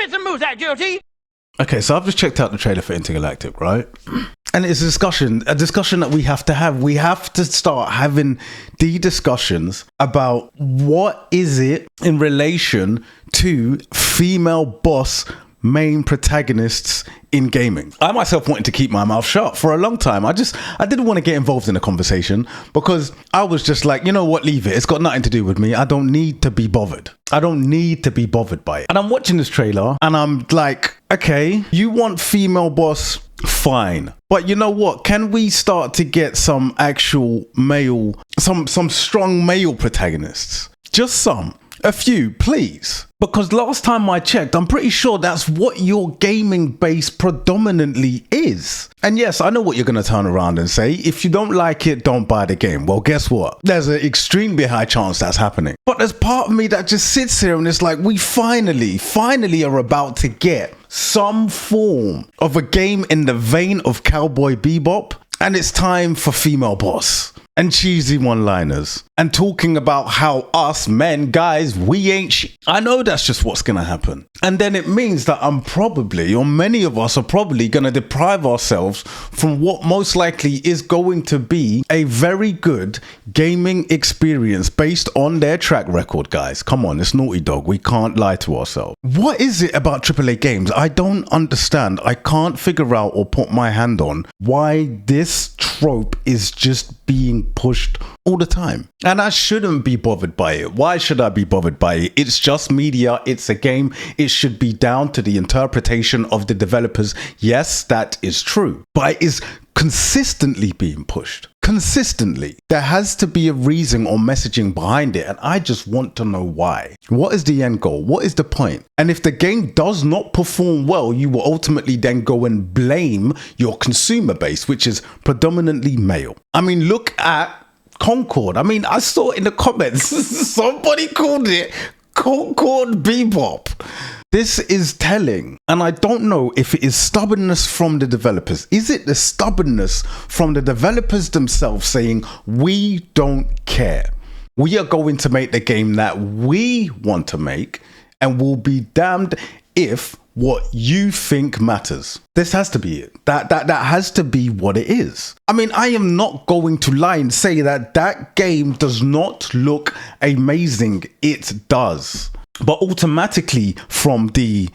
Mr. Moose guilty. Okay, so I've just checked out the trailer for Intergalactic, right? And it's a discussion that we have to have. We have to start having the discussions about what is it in relation to female boss main protagonists in gaming. I myself wanted to keep my mouth shut for a long time. I didn't want to get involved in the conversation because I was just like, you know what, leave it. It's got nothing to do with me. I don't need to be bothered. I don't need to be bothered by it. And I'm watching this trailer and I'm like, okay, you want female boss, fine. But you know what? Can we start to get some actual male, some strong male protagonists? Just some. A few, please. Because last time I checked, I'm pretty sure that's what your gaming base predominantly is. And yes, I know what you're going to turn around and say. If you don't like it, don't buy the game. Well, guess what? There's an extremely high chance that's happening. But there's part of me that just sits here and it's like, we finally are about to get some form of a game in the vein of Cowboy Bebop. And it's time for female boss and cheesy one-liners and talking about how us men, guys, we ain't I know that's just what's going to happen. And then it means that I'm probably, or many of us are probably going to deprive ourselves from what most likely is going to be a very good gaming experience based on their track record, guys. Come on, it's Naughty Dog. We can't lie to ourselves. What is it about AAA games? I don't understand. I can't figure out or put my hand on why this trope is just being pushed all the time. And I shouldn't be bothered by it. Why should I be bothered by it? It's just media. It's a game. It should be down to the interpretation of the developers. Yes, that is true. But it is consistently being pushed. Consistently. There has to be a reason or messaging behind it. And I just want to know why. What is the end goal? What is the point? And if the game does not perform well, you will ultimately then go and blame your consumer base, which is predominantly male. I mean, look at Concord. I mean, I saw in the comments, somebody called it Concord Bebop. This is telling, and I don't know if it is stubbornness from the developers. Is it the stubbornness from the developers themselves saying, we don't care. We are going to make the game that we want to make, and we'll be damned if what you think matters. This has to be it. That has to be what it is. I mean, I am not going to lie and say that that game does not look amazing. It does. But automatically from the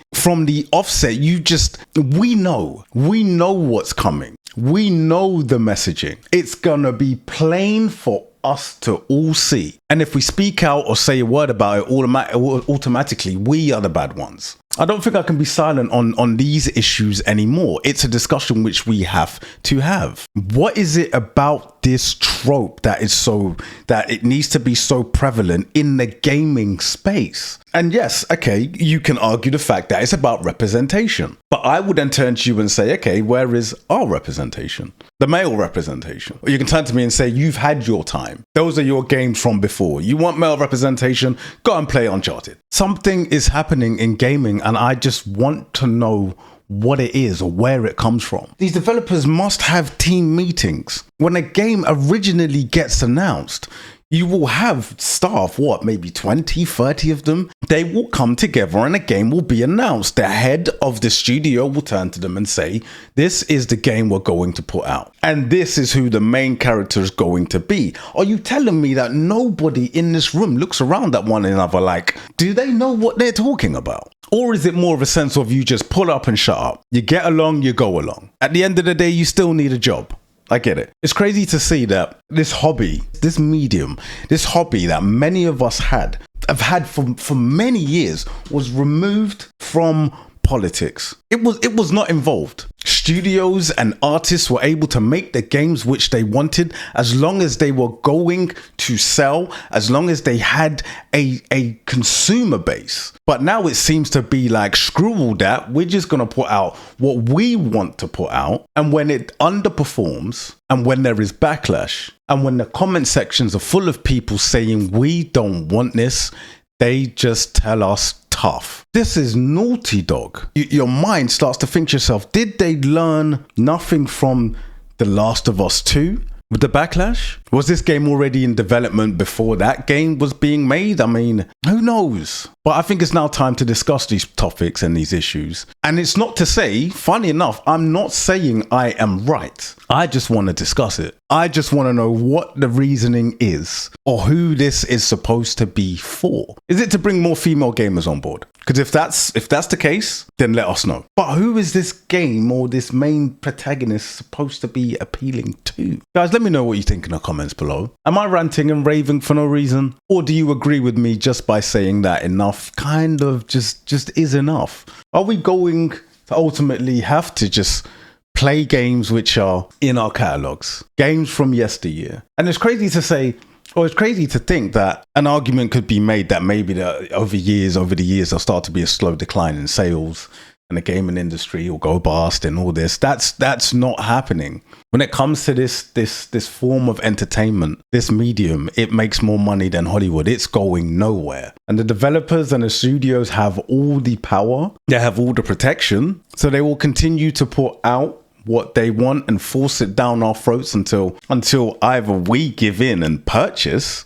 offset, we know what's coming. We know the messaging. It's gonna be plain for us to all see. And if we speak out or say a word about it, automatically we are the bad ones. I don't think I can be silent on these issues anymore. It's a discussion which we have to have. What is it about this trope that it needs to be so prevalent in the gaming space? And yes, okay, you can argue the fact that it's about representation. But I would then turn to you and say, okay, where is our representation? The male representation. Or you can turn to me and say, you've had your time. Those are your games from before. You want male representation? Go and play Uncharted. Something is happening in gaming and I just want to know what it is or where it comes from. These developers must have team meetings. When a game originally gets announced, you will have staff, maybe 20, 30 of them. They will come together and a game will be announced. The head of the studio will turn to them and say, this is the game we're going to put out. And this is who the main character is going to be. Are you telling me that nobody in this room looks around at one another like, do they know what they're talking about? Or is it more of a sense of you just pull up and shut up? You get along, you go along. At the end of the day, you still need a job. I get it. It's crazy to see that this hobby, this medium, this hobby that many of us have had for many years was removed from politics. It was not involved. Studios and artists were able to make the games which they wanted as long as they were going to sell, as long as they had a consumer base. But now it seems to be like, screw all that, we're just going to put out what we want to put out. And when it underperforms, and when there is backlash, and when the comment sections are full of people saying we don't want this, they just tell us tough. This is Naughty Dog. Your mind starts to think to yourself, did they learn nothing from The Last of Us 2? With the backlash? Was this game already in development before that game was being made? I mean, who knows? But I think it's now time to discuss these topics and these issues. And it's not to say, funny enough, I'm not saying I am right. I just want to discuss it. I just want to know what the reasoning is or who this is supposed to be for. Is it to bring more female gamers on board? Because if that's the case, then let us know. But who is this game or this main protagonist supposed to be appealing to? Guys, let me know what you think in the comments below. Am I ranting and raving for no reason? Or do you agree with me just by saying that enough kind of just is enough? Are we going to ultimately have to just play games which are in our catalogs? Games from yesteryear. And it's crazy to say, or it's crazy to think that an argument could be made that maybe over the years, there'll start to be a slow decline in sales and the gaming industry will go bust and all this. That's not happening. When it comes to this form of entertainment, this medium, it makes more money than Hollywood. It's going nowhere. And the developers and the studios have all the power. They have all the protection. So they will continue to put out what they want and force it down our throats until either we give in and purchase,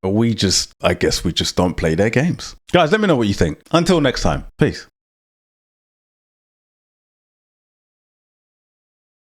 or I guess we just don't play their games. Guys, let me know what you think. Until next time, peace.